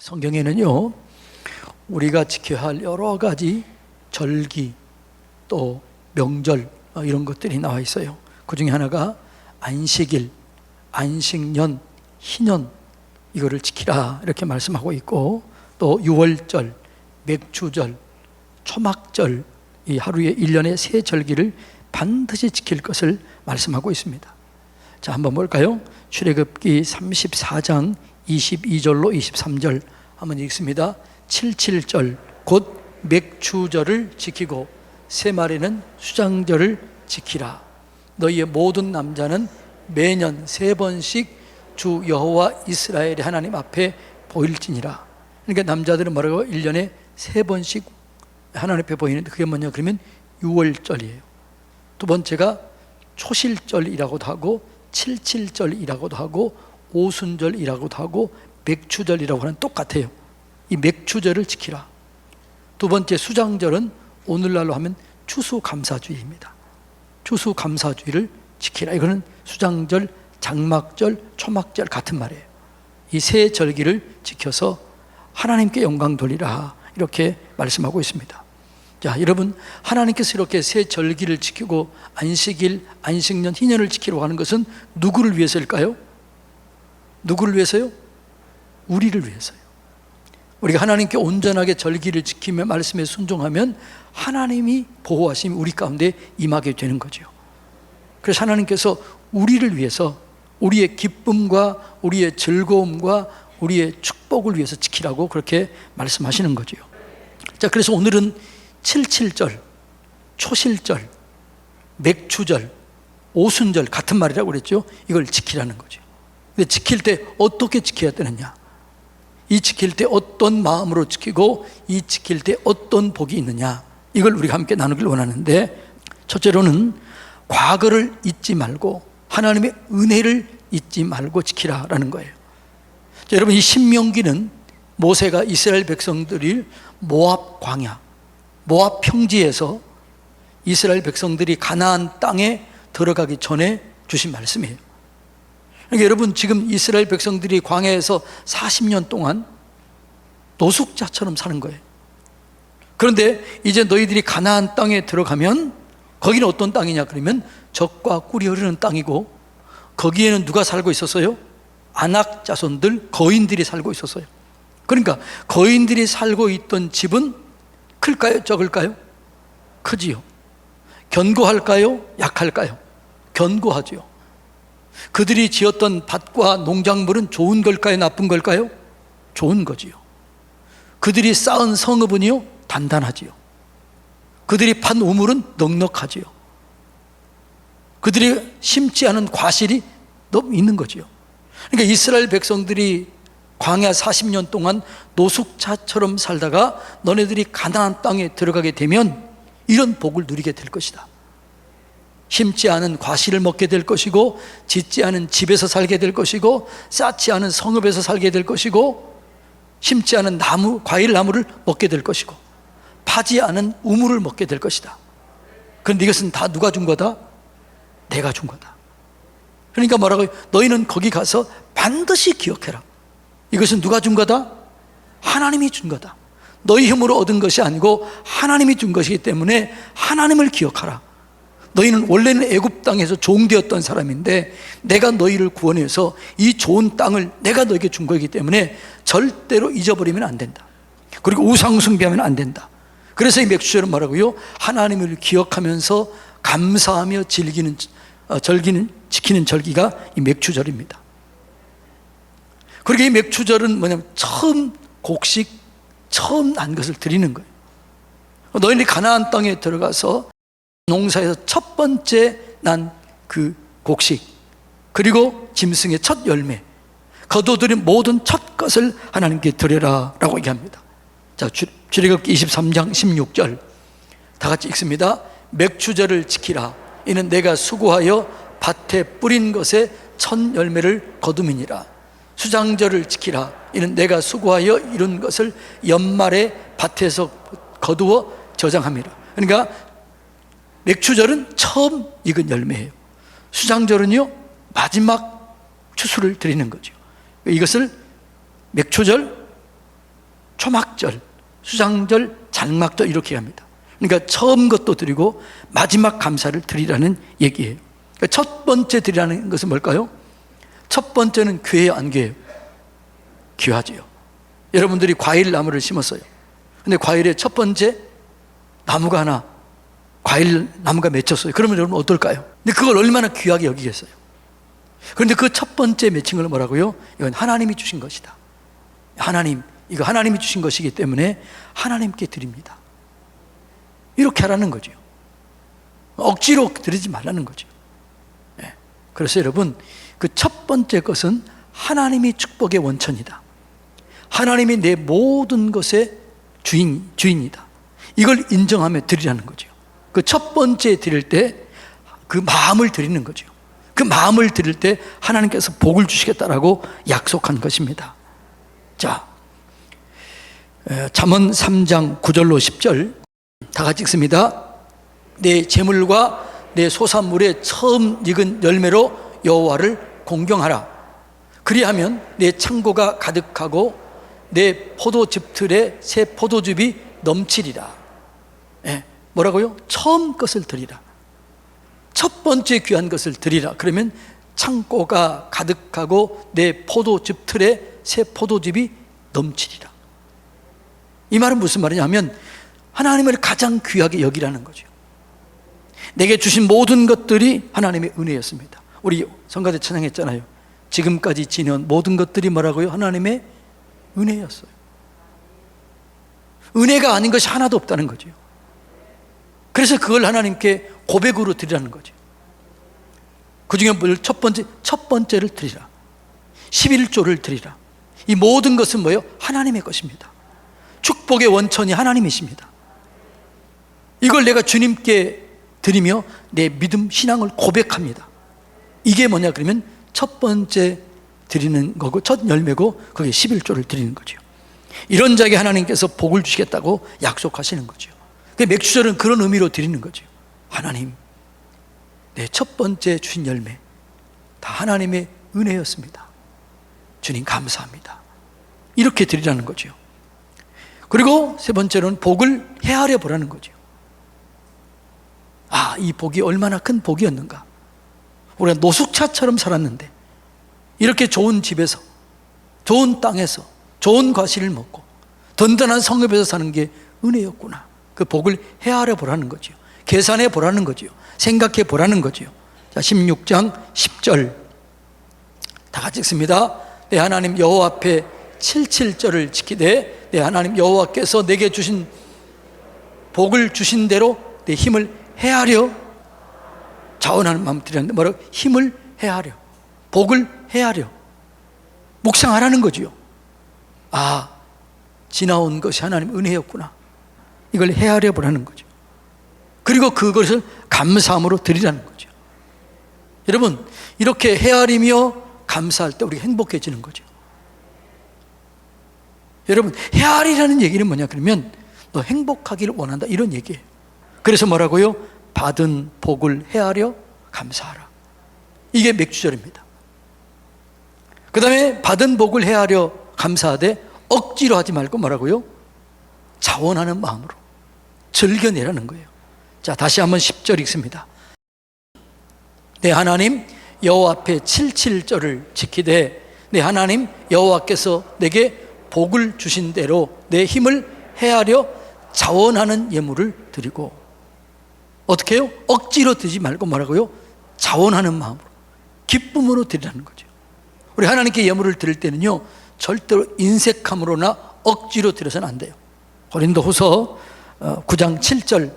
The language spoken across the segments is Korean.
성경에는요, 우리가 지켜야 할 여러 가지 절기 또 명절 이런 것들이 나와 있어요. 그 중에 하나가 안식일, 안식년, 희년 이거를 지키라 이렇게 말씀하고 있고, 또 유월절, 맥주절, 초막절, 이 하루에 1년에 세 절기를 반드시 지킬 것을 말씀하고 있습니다. 자, 한번 볼까요? 출애굽기 34장 22절로 23절 한번 읽습니다. 77절 곧 맥주절을 지키고 세 마리는 수장절을 지키라. 너희의 모든 남자는 매년 세 번씩 주 여호와 이스라엘의 하나님 앞에 보일지니라. 그러니까 남자들은 뭐라고? 1년에 세 번씩 하나님 앞에 보이는데, 그게 뭐냐 그러면 유월절이에요. 두 번째가 초실절이라고도 하고 칠칠절이라고도 하고 오순절이라고도 하고 맥추절이라고 하는 똑같아요. 이 맥추절을 지키라. 두 번째 수장절은 오늘날로 하면 추수감사주의입니다. 추수감사주의를 지키라. 이거는 수장절, 장막절, 초막절 같은 말이에요. 이 세 절기를 지켜서 하나님께 영광 돌리라 이렇게 말씀하고 있습니다. 자, 여러분, 하나님께서 이렇게 세 절기를 지키고 안식일, 안식년, 희년을 지키려고 하는 것은 누구를 위해서일까요? 누구를 위해서요? 우리를 위해서요. 우리가 하나님께 온전하게 절기를 지키며 말씀에 순종하면 하나님이 보호하심이 우리 가운데 임하게 되는 거죠. 그래서 하나님께서 우리를 위해서 우리의 기쁨과 우리의 즐거움과 우리의 축복을 위해서 지키라고 그렇게 말씀하시는 거죠. 자, 그래서 오늘은 칠칠절, 초실절, 맥추절, 오순절 같은 말이라고 그랬죠. 이걸 지키라는 거죠. 근데 지킬 때 어떻게 지켜야 되느냐, 이 지킬 때 어떤 마음으로 지키고 이 지킬 때 어떤 복이 있느냐, 이걸 우리가 함께 나누길 원하는데, 첫째로는 과거를 잊지 말고 하나님의 은혜를 잊지 말고 지키라라는 거예요. 자, 여러분, 이 신명기는 모세가 이스라엘 백성들이 모압 광야, 모압 평지에서 이스라엘 백성들이 가나안 땅에 들어가기 전에 주신 말씀이에요. 그러니까 여러분, 지금 이스라엘 백성들이 광야에서 40년 동안 노숙자처럼 사는 거예요. 그런데 이제 너희들이 가나안 땅에 들어가면 거기는 어떤 땅이냐 그러면 젖과 꿀이 흐르는 땅이고, 거기에는 누가 살고 있었어요? 아낙 자손들, 거인들이 살고 있었어요. 그러니까 거인들이 살고 있던 집은 클까요? 적을까요? 크지요. 견고할까요? 약할까요? 견고하죠. 그들이 지었던 밭과 농작물은 좋은 걸까요? 나쁜 걸까요? 좋은 거지요. 그들이 쌓은 성읍은요, 단단하지요. 그들이 판 우물은 넉넉하지요. 그들이 심지 않은 과실이 너무 있는 거지요. 그러니까 이스라엘 백성들이 광야 40년 동안 노숙자처럼 살다가 너네들이 가나안 땅에 들어가게 되면 이런 복을 누리게 될 것이다. 심지 않은 과실을 먹게 될 것이고, 짓지 않은 집에서 살게 될 것이고, 쌓지 않은 성읍에서 살게 될 것이고, 심지 않은 나무, 과일 나무를 먹게 될 것이고, 파지 않은 우물을 먹게 될 것이다. 그런데 이것은 다 누가 준 거다? 내가 준 거다. 그러니까 뭐라고요? 너희는 거기 가서 반드시 기억해라. 이것은 누가 준 거다? 하나님이 준 거다. 너희 힘으로 얻은 것이 아니고 하나님이 준 것이기 때문에 하나님을 기억하라. 너희는 원래는 애굽 땅에서 종되었던 사람인데 내가 너희를 구원해서 이 좋은 땅을 내가 너에게 준 거이기 때문에 절대로 잊어버리면 안 된다. 그리고 우상 숭배하면 안 된다. 그래서 이 맥주절은 뭐라고요? 하나님을 기억하면서 감사하며 지키는 절기가 이 맥주절입니다. 그리고 이 맥주절은 뭐냐면 처음 곡식, 처음 난 것을 드리는 거예요. 너희들이 가나안 땅에 들어가서 농사에서 첫 번째 난 그 곡식, 그리고 짐승의 첫 열매, 거두들인 모든 첫 것을 하나님께 드려라 라고 얘기합니다. 자, 출애굽기 23장 16절 다 같이 읽습니다. 맥주절을 지키라. 이는 내가 수고하여 밭에 뿌린 것의 첫 열매를 거둠이니라. 수장절을 지키라. 이는 내가 수고하여 이룬 것을 연말에 밭에서 거두어 저장함이라. 그러니까 맥주절은 처음 익은 열매예요. 수장절은요, 마지막 추수를 드리는 거죠. 이것을 맥추절, 초막절, 수장절, 장막절 이렇게 합니다. 그러니까 처음 것도 드리고 마지막 감사를 드리라는 얘기예요. 그러니까 첫 번째 드리라는 것은 뭘까요? 첫 번째는 귀해요, 안 귀해요? 귀하지요. 여러분들이 과일 나무를 심었어요. 근데 과일의 첫 번째 나무가 하나, 과일 나무가 맺혔어요. 그러면 여러분 어떨까요? 근데 그걸 얼마나 귀하게 여기겠어요? 그런데 그 첫 번째 맺힌 걸 뭐라고요? 이건 하나님이 주신 것이다. 하나님, 이거 하나님이 주신 것이기 때문에 하나님께 드립니다. 이렇게 하라는 거죠. 억지로 드리지 말라는 거죠. 네. 그래서 여러분, 그 첫 번째 것은 하나님이 축복의 원천이다. 하나님이 내 모든 것의 주인이다. 이걸 인정하며 드리라는 거죠. 그 첫 번째 드릴 때 그 마음을 드리는 거죠. 그 마음을 드릴 때 하나님께서 복을 주시겠다라고 약속한 것입니다. 자, 잠언 3장 9절로 10절 다 같이 읽습니다. 내 재물과 내 소산물의 처음 익은 열매로 여호와를 공경하라. 그리하면 내 창고가 가득하고 내 포도즙 틀에 새 포도즙이 넘치리라. 예, 뭐라고요? 처음 것을 드리라. 첫 번째 귀한 것을 드리라. 그러면 창고가 가득하고 내 포도즙 틀에 새 포도즙이 넘치리라. 이 말은 무슨 말이냐면 하나님을 가장 귀하게 여기라는 거죠. 내게 주신 모든 것들이 하나님의 은혜였습니다. 우리 성가대 찬양했잖아요. 지금까지 지내온 모든 것들이 뭐라고요? 하나님의 은혜였어요. 은혜가 아닌 것이 하나도 없다는 거죠. 그래서 그걸 하나님께 고백으로 드리라는 거죠. 그 중에 첫 번째를 드리라. 11조를 드리라. 이 모든 것은 뭐예요? 하나님의 것입니다. 축복의 원천이 하나님이십니다. 이걸 내가 주님께 드리며 내 믿음, 신앙을 고백합니다. 이게 뭐냐 그러면 첫 번째 드리는 거고 첫 열매고 그게 11조를 드리는 거죠. 이런 자에게 하나님께서 복을 주시겠다고 약속하시는 거죠. 맥주절은 그런 의미로 드리는 거죠. 하나님, 내 첫 번째 주신 열매 다 하나님의 은혜였습니다. 주님 감사합니다. 이렇게 드리라는 거죠. 그리고 세 번째로는 복을 헤아려 보라는 거죠. 아, 이 복이 얼마나 큰 복이었는가. 우리가 노숙자처럼 살았는데 이렇게 좋은 집에서, 좋은 땅에서, 좋은 과실을 먹고 든든한 성읍에서 사는 게 은혜였구나. 그 복을 헤아려 보라는 거죠. 계산해 보라는 거죠. 생각해 보라는 거죠. 자, 16장 10절 다 같이 읽습니다. 내 하나님 여호와 앞에 77절을 지키되 내 하나님 여호와께서 내게 주신 복을 주신 대로 내 힘을 헤아려 자원하는 마음 드리는데 뭐라고? 힘을 헤아려, 복을 헤아려 묵상하라는 거지요. 아, 지나온 것이 하나님 은혜였구나. 이걸 헤아려 보라는 거죠. 그리고 그것을 감사함으로 드리라는 거죠. 여러분, 이렇게 헤아리며 감사할 때 우리가 행복해지는 거죠. 여러분, 헤아리라는 얘기는 뭐냐 그러면 너 행복하기를 원한다 이런 얘기예요. 그래서 뭐라고요? 받은 복을 헤아려 감사하라. 이게 맥주절입니다. 그 다음에 받은 복을 헤아려 감사하되 억지로 하지 말고 뭐라고요? 자원하는 마음으로 즐겨내라는 거예요. 자, 다시 한번 10절 읽습니다. 내 하나님 여호와 앞에 77절을 지키되 내 하나님 여호와께서 내게 복을 주신 대로 내 힘을 헤아려 자원하는 예물을 드리고 어떻게 해요? 억지로 드리지 말고 뭐라고요? 자원하는 마음으로 기쁨으로 드리라는 거죠. 우리 하나님께 예물을 드릴 때는요 절대로 인색함으로나 억지로 드려서는 안 돼요. 고린도후서 9장 7절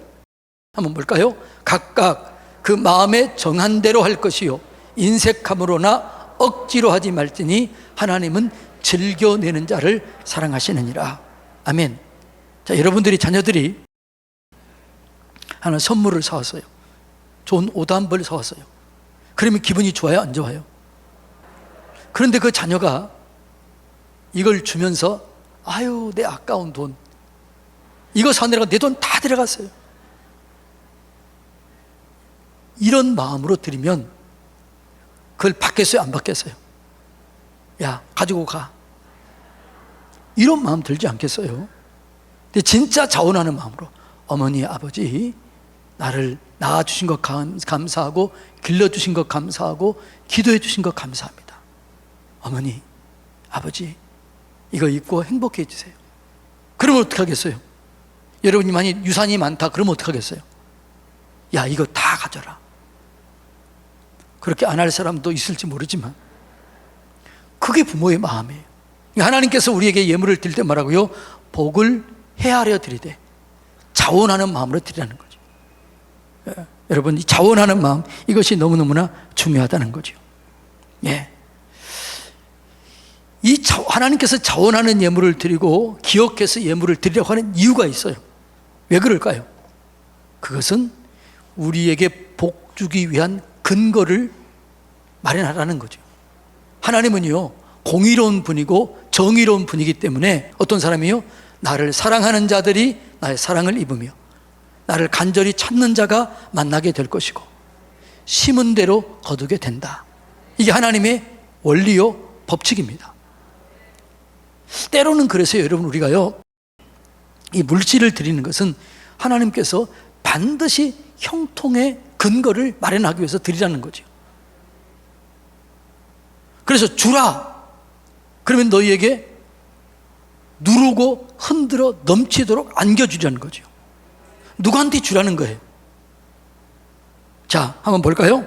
한번 볼까요? 각각 그 마음에 정한 대로 할 것이요 인색함으로나 억지로 하지 말지니 하나님은 즐겨내는 자를 사랑하시느니라. 아멘. 자, 여러분들이 자녀들이 하나 선물을 사왔어요. 좋은 옷 한 벌 사왔어요. 그러면 기분이 좋아요? 안 좋아요? 그런데 그 자녀가 이걸 주면서 아유 내 아까운 돈 이거 사느라고 내 돈 다 들어갔어요. 이런 마음으로 드리면 그걸 받겠어요? 안 받겠어요? 야 가지고 가. 이런 마음 들지 않겠어요? 근데 진짜 자원하는 마음으로 어머니, 아버지 나를 낳아주신 것 감사하고 길러주신 것 감사하고 기도해 주신 것 감사합니다. 어머니, 아버지 이거 입고 행복해 주세요. 그러면 어떻게 하겠어요? 여러분이 만약 유산이 많다 그러면 어떻게 하겠어요? 야, 이거 다 가져라. 그렇게 안 할 사람도 있을지 모르지만 그게 부모의 마음이에요. 하나님께서 우리에게 예물을 드릴 때 말하고요, 복을 헤아려 드리되 자원하는 마음으로 드리라는 거죠. 예, 여러분, 이 자원하는 마음, 이것이 너무너무나 중요하다는 거죠. 예. 하나님께서 자원하는 예물을 드리고 기억해서 예물을 드리려고 하는 이유가 있어요. 왜 그럴까요? 그것은 우리에게 복 주기 위한 근거를 마련하라는 거죠. 하나님은요, 공의로운 분이고 정의로운 분이기 때문에 어떤 사람이요? 나를 사랑하는 자들이 나의 사랑을 입으며 나를 간절히 찾는 자가 만나게 될 것이고 심은 대로 거두게 된다. 이게 하나님의 원리요, 법칙입니다. 때로는 그래서요, 여러분, 우리가요, 이 물질을 드리는 것은 하나님께서 반드시 형통의 근거를 마련하기 위해서 드리라는 거죠. 그래서 주라. 그러면 너희에게 누르고 흔들어 넘치도록 안겨주자는 거죠. 누구한테 주라는 거예요? 자, 한번 볼까요?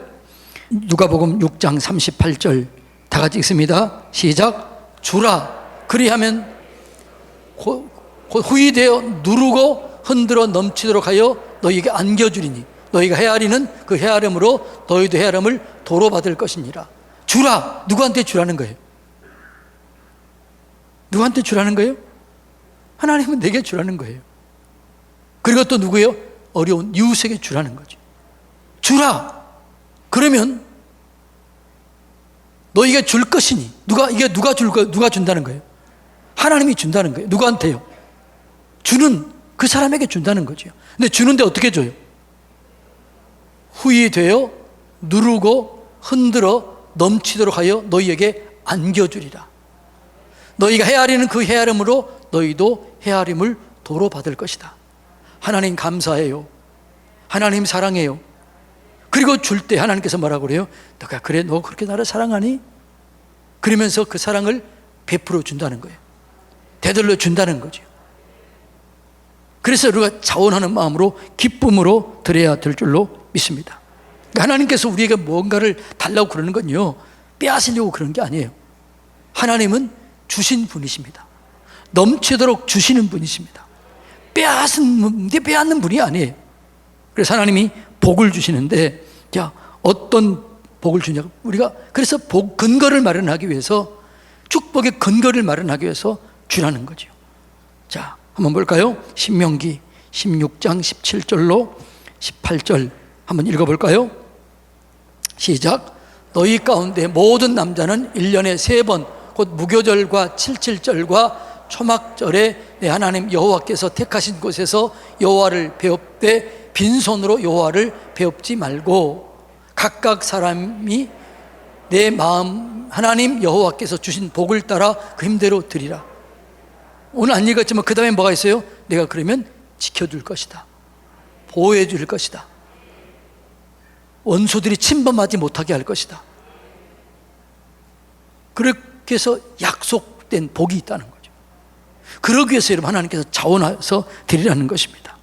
누가복음 6장 38절 다 같이 읽습니다. 시작. 주라. 그리하면 후이되어 누르고 흔들어 넘치도록 하여 너희에게 안겨주리니 너희가 헤아리는 그 헤아림으로 너희도 헤아림을 도로 받을 것이니라. 주라. 누구한테 주라는 거예요? 누구한테 주라는 거예요? 하나님은 내게 주라는 거예요. 그리고 또 누구예요? 어려운 이웃에게 주라는 거죠. 주라. 그러면 너희가 줄 것이니 누가 줄 거, 누가 준다는 거예요? 하나님이 준다는 거예요. 누구한테요? 주는 그 사람에게 준다는 거죠. 근데 주는데 어떻게 줘요? 후이 되어 누르고 흔들어 넘치도록 하여 너희에게 안겨주리라. 너희가 헤아리는 그 헤아림으로 너희도 헤아림을 도로 받을 것이다. 하나님 감사해요. 하나님 사랑해요. 그리고 줄 때 하나님께서 뭐라고 그래요? 너가 그래, 너 그렇게 나를 사랑하니? 그러면서 그 사랑을 베풀어 준다는 거예요. 되돌려 준다는 거죠. 그래서 우리가 자원하는 마음으로 기쁨으로 드려야 될 줄로 믿습니다. 하나님께서 우리에게 뭔가를 달라고 그러는 건요, 빼앗으려고 그런 게 아니에요. 하나님은 주신 분이십니다. 넘치도록 주시는 분이십니다. 빼앗는 분이 아니에요. 그래서 하나님이 복을 주시는데, 자, 어떤 복을 주냐고. 우리가 그래서 복 근거를 마련하기 위해서, 축복의 근거를 마련하기 위해서 주라는 거죠. 자, 한번 볼까요? 신명기 16장 17절로 18절 한번 읽어볼까요? 시작. 너희 가운데 모든 남자는 1년에 3번 곧 무교절과 칠칠절과 초막절에 내 하나님 여호와께서 택하신 곳에서 여호와를 배웁되 빈손으로 여호와를 배웁지 말고 각각 사람이 내 마음 하나님 여호와께서 주신 복을 따라 그 힘대로 드리라. 오늘 안 읽었지만 그 다음에 뭐가 있어요? 내가 그러면 지켜줄 것이다. 보호해 줄 것이다. 원수들이 침범하지 못하게 할 것이다. 그렇게 해서 약속된 복이 있다는 거죠. 그러기 위해서 여러분 하나님께서 자원해서 드리라는 것입니다.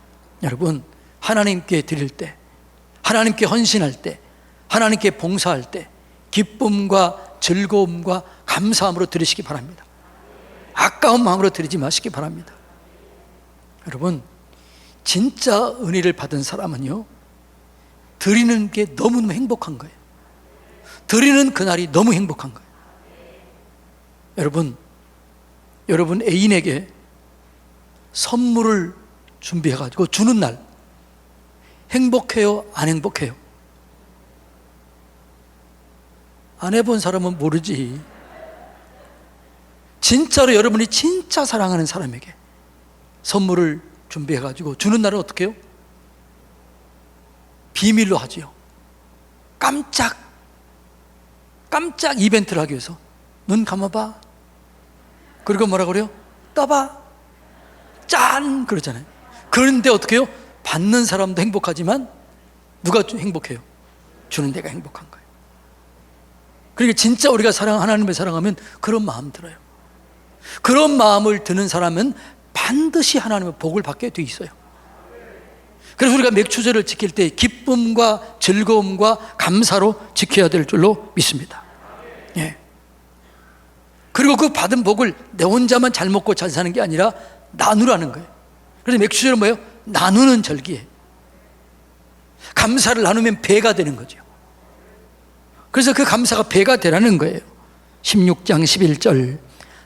여러분, 하나님께 드릴 때, 하나님께 헌신할 때, 하나님께 봉사할 때 기쁨과 즐거움과 감사함으로 드리시기 바랍니다. 아까운 마음으로 드리지 마시기 바랍니다. 여러분, 진짜 은혜를 받은 사람은요, 드리는 게 너무너무 행복한 거예요. 드리는 그날이 너무 행복한 거예요. 여러분 애인에게 선물을 준비해가지고 주는 날 행복해요? 안 행복해요? 안 해본 사람은 모르지. 진짜로 여러분이 진짜 사랑하는 사람에게 선물을 준비해가지고 주는 날은 어떻게 해요? 비밀로 하지요. 깜짝 이벤트를 하기 위해서 눈 감아봐. 그리고 뭐라 그래요? 떠봐, 짠 그러잖아요. 그런데 어떻게 해요? 받는 사람도 행복하지만 누가 행복해요? 주는 데가 행복한 거예요. 그러니까 진짜 우리가 하나님을 사랑하면 그런 마음 들어요. 그런 마음을 드는 사람은 반드시 하나님의 복을 받게 돼 있어요. 그래서 우리가 맥주제를 지킬 때 기쁨과 즐거움과 감사로 지켜야 될 줄로 믿습니다. 예. 그리고 그 받은 복을 내 혼자만 잘 먹고 잘 사는 게 아니라 나누라는 거예요. 그래서 맥주제는 뭐예요? 나누는 절기예요. 감사를 나누면 배가 되는 거죠. 그래서 그 감사가 배가 되라는 거예요. 16장 11절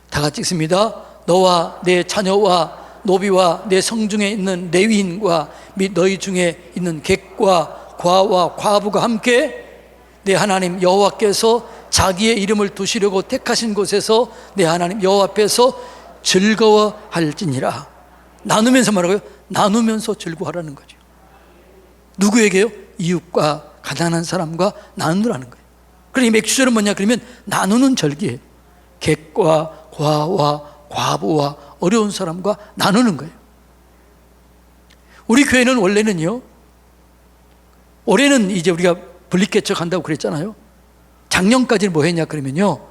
다 같이 읽습니다. 너와 내 자녀와 노비와 내 성중에 있는 레위인과 및 너희 중에 있는 객과 과와 과부가 함께 내 하나님 여호와께서 자기의 이름을 두시려고 택하신 곳에서 내 하나님 여호와 앞에서 즐거워할지니라. 나누면서 말하고요. 나누면서 즐거워하라는 거죠. 누구에게요? 이웃과 가난한 사람과 나누라는 거예요. 그러니 맥주절은 뭐냐 그러면 나누는 절기예요. 객과 과와 과부와 어려운 사람과 나누는 거예요. 우리 교회는 원래는요, 올해는 이제 우리가 분립개척 한다고 그랬잖아요. 작년까지는 뭐 했냐 그러면요,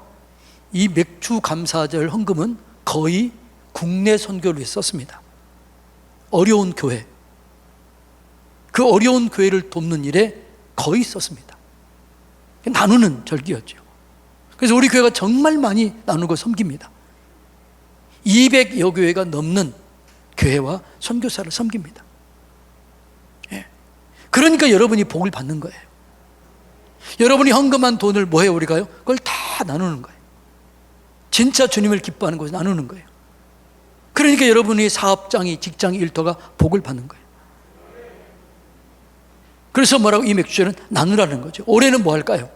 이 맥주 감사절 헌금은 거의 국내 선교를 위해 썼습니다. 어려운 교회, 그 어려운 교회를 돕는 일에 거의 썼습니다. 나누는 절기였죠. 그래서 우리 교회가 정말 많이 나누고 섬깁니다. 200여 교회가 넘는 교회와 선교사를 섬깁니다. 예. 그러니까 여러분이 복을 받는 거예요. 여러분이 헌금한 돈을 뭐 해요? 우리가요? 그걸 다 나누는 거예요. 진짜 주님을 기뻐하는 것을 나누는 거예요. 그러니까 여러분의 사업장이, 직장이, 일터가 복을 받는 거예요. 그래서 뭐라고? 이 맥주제는 나누라는 거죠. 올해는 뭐 할까요?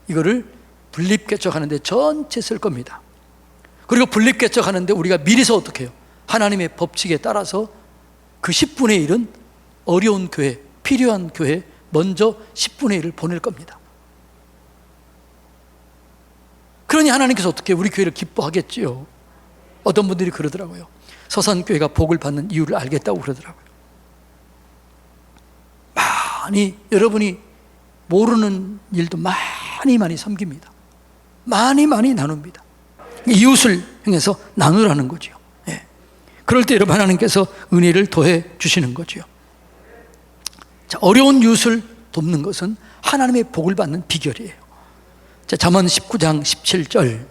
이거를 분립개척하는데 전체 쓸 겁니다. 그리고 분립개척하는데 우리가 미리서 어떻게 해요? 하나님의 법칙에 따라서 그 10분의 1은 어려운 교회, 필요한 교회 먼저 10분의 1을 보낼 겁니다. 그러니 하나님께서 어떻게 우리 교회를 기뻐하겠지요. 어떤 분들이 그러더라고요. 서산교회가 복을 받는 이유를 알겠다고 그러더라고요. 많이 여러분이 모르는 일도 많이 섬깁니다. 많이 나눕니다. 이웃을 향해서 나누라는 거죠. 예. 그럴 때 여러분 하나님께서 은혜를 더해 주시는 거죠. 자, 어려운 이웃을 돕는 것은 하나님의 복을 받는 비결이에요. 자, 잠언 19장 17절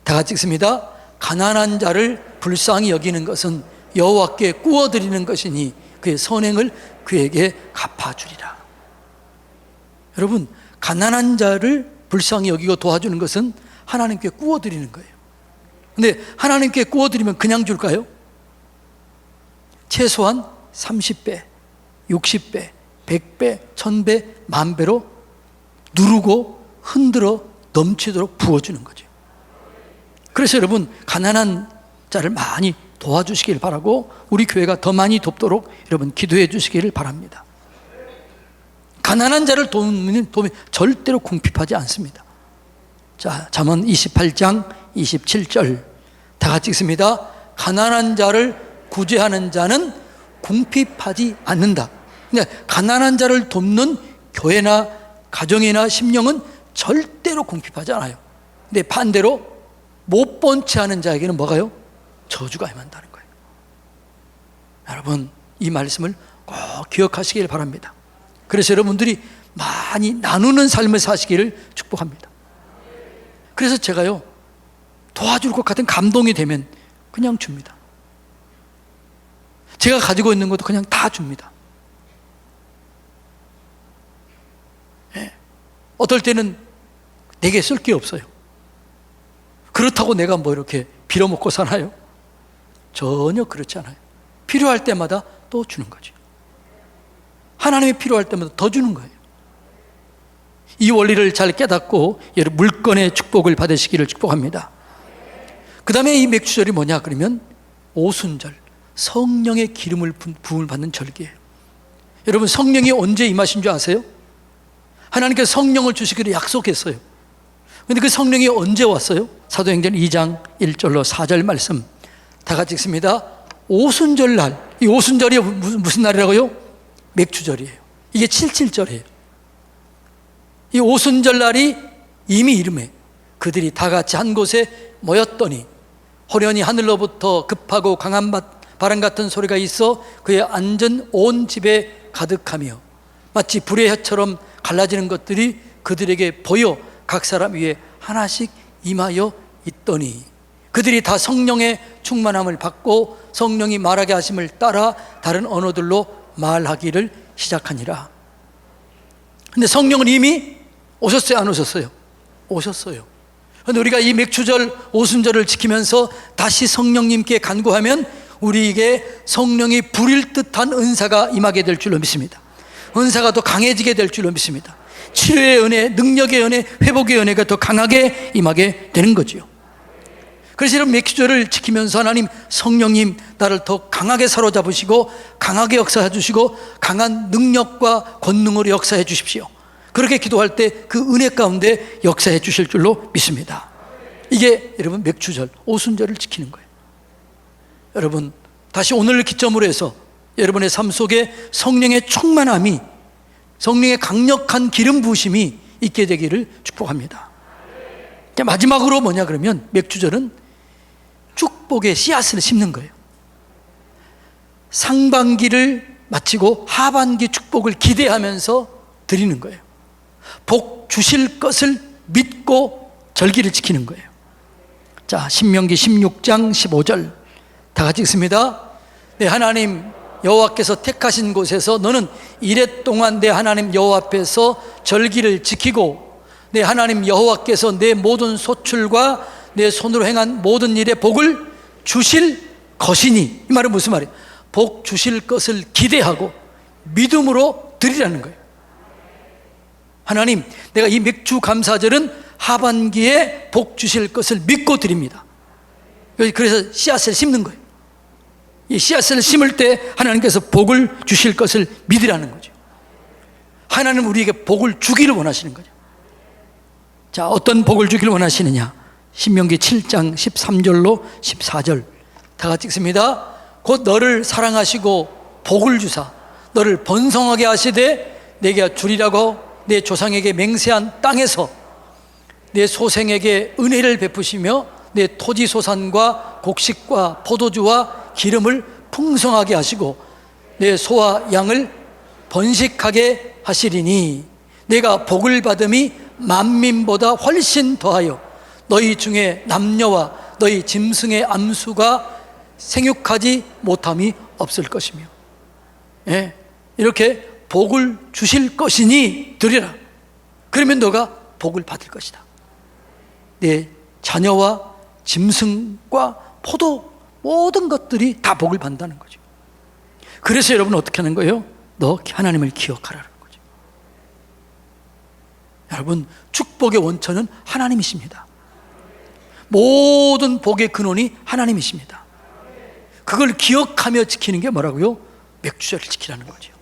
다 같이 읽습니다. 가난한 자를 불쌍히 여기는 것은 여호와께 구워드리는 것이니 그의 선행을 그에게 갚아주리라. 여러분, 가난한 자를 불쌍히 여기고 도와주는 것은 하나님께 구워드리는 거예요. 근데 하나님께 구워드리면 그냥 줄까요? 최소한 30배, 60배, 100배, 1000배, 만배로 누르고 흔들어 넘치도록 부어주는 거죠. 그래서 여러분, 가난한 자를 많이 도와주시길 바라고 우리 교회가 더 많이 돕도록 여러분 기도해 주시기를 바랍니다. 가난한 자를 도우면 절대로 궁핍하지 않습니다. 자, 잠언 28장 27절 다 같이 읽습니다. 가난한 자를 구제하는 자는 궁핍하지 않는다. 그러니까 가난한 자를 돕는 교회나 가정이나 심령은 절대로 궁핍하지 않아요. 근데 반대로 못 본 채 하는 자에게는 뭐가요? 저주가 임한다는 거예요. 여러분, 이 말씀을 꼭 기억하시길 바랍니다. 그래서 여러분들이 많이 나누는 삶을 사시기를 축복합니다. 그래서 제가요, 도와줄 것 같은 감동이 되면 그냥 줍니다. 제가 가지고 있는 것도 그냥 다 줍니다. 예. 어떨 때는 내게 쓸 게 없어요. 그렇다고 내가 뭐 이렇게 빌어먹고 사나요? 전혀 그렇지 않아요. 필요할 때마다 또 주는 거죠. 하나님이 필요할 때마다 더 주는 거예요. 이 원리를 잘 깨닫고 여러분 물건의 축복을 받으시기를 축복합니다. 그 다음에 이 맥주절이 뭐냐 그러면 오순절, 성령의 기름을 부음을 받는 절기예요. 여러분, 성령이 언제 임하신 줄 아세요? 하나님께서 성령을 주시기로 약속했어요. 그런데 그 성령이 언제 왔어요? 사도행전 2장 1절로 4절 말씀 다 같이 읽습니다. 오순절날. 이 오순절이 무슨 날이라고요? 맥주절이에요. 이게 77절이에요. 이 오순절날이 이미 이름에 그들이 다 같이 한 곳에 모였더니 호련히 하늘로부터 급하고 강한 바람 같은 소리가 있어 그의 앉은 온 집에 가득하며 마치 불의 혀처럼 갈라지는 것들이 그들에게 보여 각 사람 위에 하나씩 임하여 있더니 그들이 다 성령의 충만함을 받고 성령이 말하게 하심을 따라 다른 언어들로 말하기를 시작하니라. 근데 성령은 이미 오셨어요, 안 오셨어요? 오셨어요. 그런데 우리가 이 맥주절, 오순절을 지키면서 다시 성령님께 간구하면 우리에게 성령이 부릴 듯한 은사가 임하게 될 줄로 믿습니다. 은사가 더 강해지게 될 줄로 믿습니다. 치료의 은혜, 능력의 은혜, 회복의 은혜가 더 강하게 임하게 되는 거죠. 그래서 여러분 맥주절을 지키면서 하나님, 성령님 나를 더 강하게 사로잡으시고 강하게 역사해 주시고 강한 능력과 권능으로 역사해 주십시오. 그렇게 기도할 때 그 은혜 가운데 역사해 주실 줄로 믿습니다. 이게 여러분 맥주절, 오순절을 지키는 거예요. 여러분 다시 오늘을 기점으로 해서 여러분의 삶 속에 성령의 충만함이, 성령의 강력한 기름 부으심이 있게 되기를 축복합니다. 마지막으로 뭐냐 그러면 맥주절은 축복의 씨앗을 심는 거예요. 상반기를 마치고 하반기 축복을 기대하면서 드리는 거예요. 복 주실 것을 믿고 절기를 지키는 거예요. 자, 신명기 16장 15절 다 같이 읽습니다. 네, 하나님 여호와께서 택하신 곳에서 너는 이레 동안 내 하나님 여호와 앞에서 절기를 지키고 내 하나님 여호와께서 내 모든 소출과 내 손으로 행한 모든 일에 복을 주실 것이니, 이 말은 무슨 말이에요? 복 주실 것을 기대하고 믿음으로 드리라는 거예요. 하나님, 내가 이 맥주 감사절은 하반기에 복 주실 것을 믿고 드립니다. 그래서 씨앗을 심는 거예요. 이 씨앗을 심을 때 하나님께서 복을 주실 것을 믿으라는 거죠. 하나님은 우리에게 복을 주기를 원하시는 거죠. 자, 어떤 복을 주기를 원하시느냐? 신명기 7장 13절로 14절 다 같이 읽습니다. 곧 너를 사랑하시고 복을 주사 너를 번성하게 하시되 내게 주리라고 내 조상에게 맹세한 땅에서 내 소생에게 은혜를 베푸시며 내 토지 소산과 곡식과 포도주와 기름을 풍성하게 하시고 내 소와 양을 번식하게 하시리니 내가 복을 받음이 만민보다 훨씬 더하여 너희 중에 남녀와 너희 짐승의 암수가 생육하지 못함이 없을 것이며, 예, 이렇게 복을 주실 것이니 드리라. 그러면 너가 복을 받을 것이다. 내 자녀와 짐승과 포도 모든 것들이 다 복을 받는다는 거죠. 그래서 여러분 어떻게 하는 거예요? 너 하나님을 기억하라는 거죠. 여러분 축복의 원천은 하나님이십니다. 모든 복의 근원이 하나님이십니다. 그걸 기억하며 지키는 게 뭐라고요? 맥주절을 지키라는 거죠.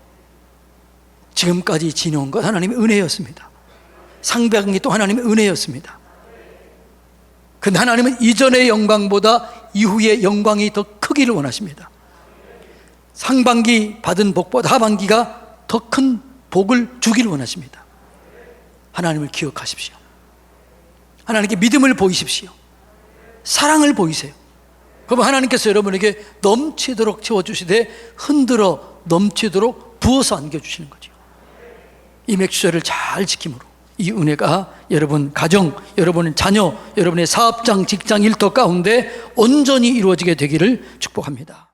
지금까지 지내온 것 하나님의 은혜였습니다. 상반기 또 하나님의 은혜였습니다. 근데 하나님은 이전의 영광보다 이후의 영광이 더 크기를 원하십니다. 상반기 받은 복보다 하반기가 더 큰 복을 주기를 원하십니다. 하나님을 기억하십시오. 하나님께 믿음을 보이십시오. 사랑을 보이세요. 그럼 하나님께서 여러분에게 넘치도록 채워주시되 흔들어 넘치도록 부어서 안겨주시는 거죠. 이 맥주절을 잘 지킴으로 이 은혜가 여러분 가정, 여러분의 자녀, 여러분의 사업장, 직장, 일터 가운데 온전히 이루어지게 되기를 축복합니다.